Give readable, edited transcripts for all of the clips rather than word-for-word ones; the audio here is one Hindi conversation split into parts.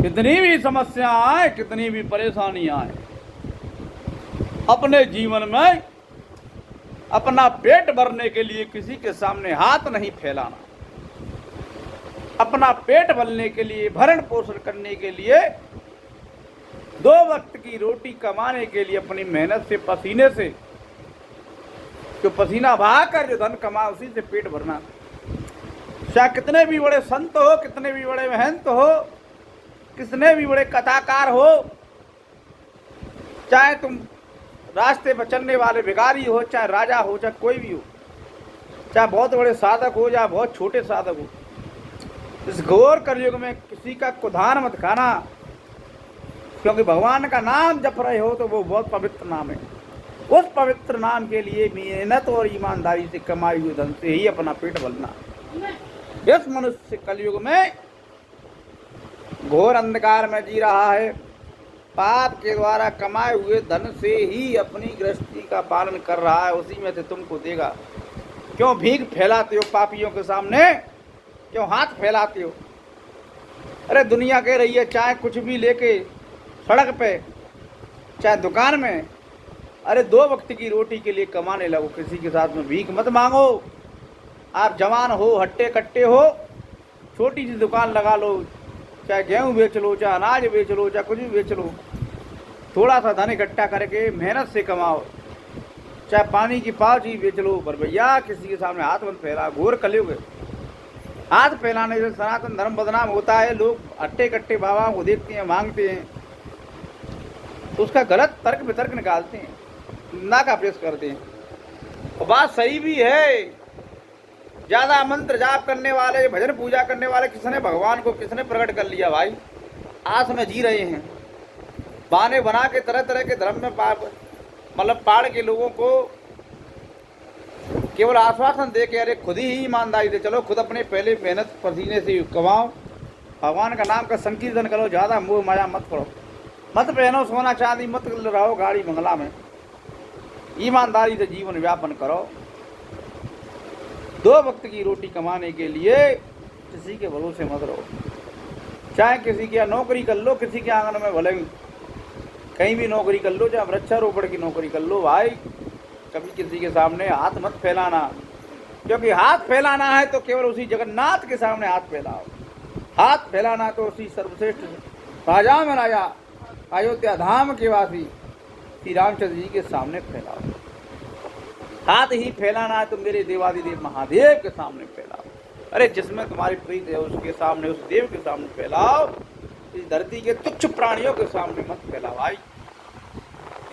कितनी भी समस्या आए, कितनी भी परेशानी आए, अपने जीवन में अपना पेट भरने के लिए किसी के सामने हाथ नहीं फैलाना। अपना पेट भरने के लिए, भरण पोषण करने के लिए, 2 वक्त की रोटी कमाने के लिए अपनी मेहनत से, पसीने से, जो पसीना बहाकर जो धन कमा उसी से पेट भरना। चाहे कितने भी बड़े संत हो, कितने भी बड़े महंत हो, कितने भी बड़े कथाकार हो, चाहे तुम रास्ते पर चलने वाले भिखारी हो, चाहे राजा हो, चाहे कोई भी हो, चाहे बहुत बड़े साधक हो या बहुत छोटे साधक हो, इस घोर कलयुग में किसी का कुधान मत खाना, क्योंकि भगवान का नाम जप रहे हो तो वो बहुत पवित्र नाम है। उस पवित्र नाम के लिए मेहनत और ईमानदारी से कमाई हुए धन से ही अपना पेट भरना। इस मनुष्य कलयुग में घोर अंधकार में जी रहा है, पाप के द्वारा कमाए हुए धन से ही अपनी गृहस्थी का पालन कर रहा है, उसी में से तुमको देगा। क्यों भीख फैलाते हो पापियों के सामने, क्यों हाथ फैलाते हो? अरे दुनिया कह रही है चाहे कुछ भी लेके सड़क पे, चाहे दुकान में, अरे 2 वक्त की रोटी के लिए कमाने लगो, किसी के साथ में भीख मत मांगो। आप जवान हो, हट्टे कट्टे हो, छोटी सी दुकान लगा लो, चाहे गेहूँ बेच लो, चाहे अनाज बेच लो, चाहे कुछ भी बेच लो, थोड़ा सा धन इकट्ठा करके मेहनत से कमाओ, चाहे पानी की पाव ही बेच लो, पर भैया किसी के सामने हाथ मत फैला। घोर कलयुग है, हाथ फैलाने से सनातन धर्म बदनाम होता है। लोग हट्टे कट्टे बाबा को देखते हैं, मांगते हैं, तो उसका गलत तर्क वितर्क निकालते हैं, ना का पेश करते हैं। और बात सही भी है, ज्यादा मंत्र जाप करने वाले, भजन पूजा करने वाले, किसने भगवान को किसने प्रकट कर लिया भाई? आस में जी रहे हैं, बहाने बना के तरह तरह के धर्म में मतलब पाड़ के लोगों को केवल आश्वासन दे के, अरे खुद ही ईमानदारी से चलो, खुद अपने पहले मेहनत पसीने से कमाओ, भगवान का नाम का संकीर्तन करो, ज़्यादा मोह माया मत करो, मत पहनो सोना चांदी, मत रहो गाड़ी बंगला में, ईमानदारी से जीवन व्यापन करो। 2 वक्त की रोटी कमाने के लिए किसी के भरोसे मत रहो। चाहे किसी की नौकरी कर लो, किसी के आंगन में भले कहीं भी नौकरी कर लो, चाहे वृक्षारोपण की नौकरी कर लो, भाई कभी किसी के सामने हाथ मत फैलाना, क्योंकि हाथ फैलाना है तो केवल उसी जगन्नाथ के सामने हाथ फैलाओ। हाथ फैलाना तो उसी सर्वश्रेष्ठ राजा में राजा, अयोध्या धाम के वासी श्री रामचंद्र जी के सामने फैलाओ। हाथ ही फैलाना है तो मेरे देवादिदेव महादेव के सामने फैलाओ। अरे जिसमें तुम्हारी प्रीत है उसके सामने, उस देव के सामने फैलाओ। इस धरती के तुच्छ प्राणियों के सामने मत फैलाओ भाई।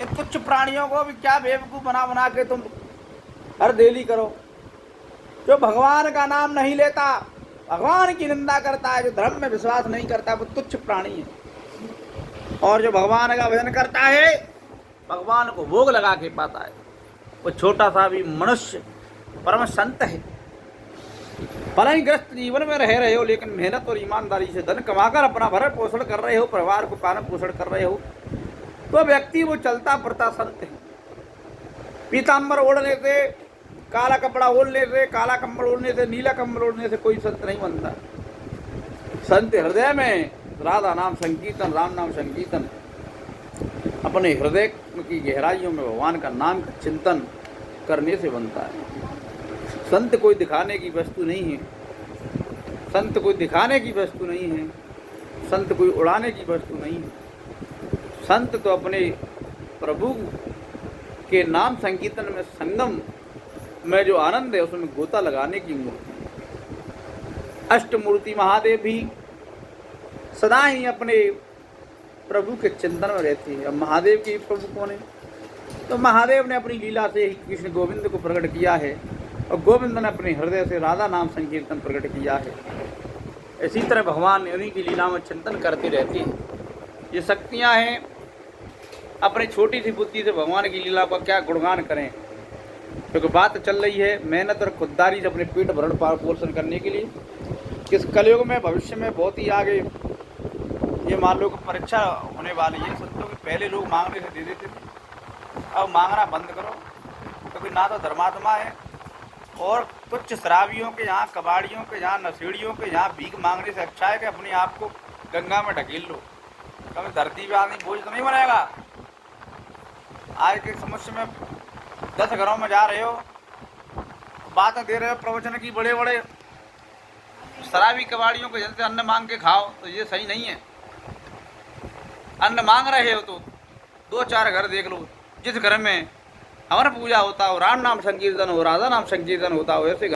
इन तुच्छ प्राणियों को भी क्या बेवकूफ़ बना बना के तुम हर डेली करो। जो भगवान का नाम नहीं लेता, भगवान की निंदा करता है, जो धर्म में विश्वास नहीं करता, वो तुच्छ प्राणी है। और जो भगवान का भजन करता है, भगवान को भोग लगा के पाता है, वो छोटा सा भी मनुष्य परम संत है। भले ही ग्रस्त जीवन में रह रहे हो, लेकिन मेहनत और ईमानदारी से धन कमाकर अपना भरण पोषण कर रहे हो, परिवार को पालन पोषण कर रहे हो, तो व्यक्ति वो चलता फिरता संत है। पीताम्बर ओढ़ने से, काला कपड़ा ओढ़ने से, काला कम्बल ओढ़ने से, नीला कम्बल ओढ़ने से कोई संत नहीं बनता। संत हृदय में राधा नाम संकीर्तन, राम नाम संकीर्तन, अपने हृदय की गहराइयों में भगवान का नाम का चिंतन करने से बनता है। संत कोई दिखाने की वस्तु नहीं है, संत कोई दिखाने की वस्तु नहीं है, संत कोई उड़ाने की वस्तु नहीं है। संत तो अपने प्रभु के नाम संकीर्तन में, संगम में जो आनंद है उसमें गोता लगाने की मूर्ति। अष्टमूर्ति महादेव भी सदा ही अपने प्रभु के चिंतन में रहते हैं। अब महादेव के प्रभु कौन है? तो महादेव ने अपनी लीला से ही कृष्ण गोविंद को प्रकट किया है, और गोविंद ने अपने हृदय से राधा नाम संकीर्तन प्रकट किया है। इसी तरह भगवान उन्हीं की लीला में चिंतन करते रहते हैं। ये शक्तियाँ हैं, अपने छोटी सी बुद्धि से भगवान की लीला का क्या गुणगान करें, क्योंकि बात चल रही है मेहनत और खुददारी से अपने पेट भरण पोषण करने के लिए। किस कलयुग में, भविष्य में बहुत ही आगे ये मान लो कि परीक्षा होने वाली है। संतों के पहले लोग मांगने से दे देते थे, अब मांगना बंद करो, क्योंकि ना तो धर्मात्मा है, और तुच्छ शराबियों के यहाँ, कबाड़ियों के यहाँ, नशेड़ियों के यहाँ भीख मांगने से अच्छा है कि अपने आप को गंगा में ढकेल लो, कभी धरती पे आदमी बोझ तो नहीं बनेगा। आज के समस्या में 10 घरों में जा रहे हो, बातें दे रहे हो प्रवचन की, बड़े बड़े शराबी कबाड़ियों के जैसे अन्न मांग के खाओ, तो ये सही नहीं है। अन्न मांग रहे हो तो 2-4 घर देख लो, जिस घर में हवन पूजा होता हो, राम नाम संकीर्तन हो, राधा नाम संकीर्तन होता हो, ऐसे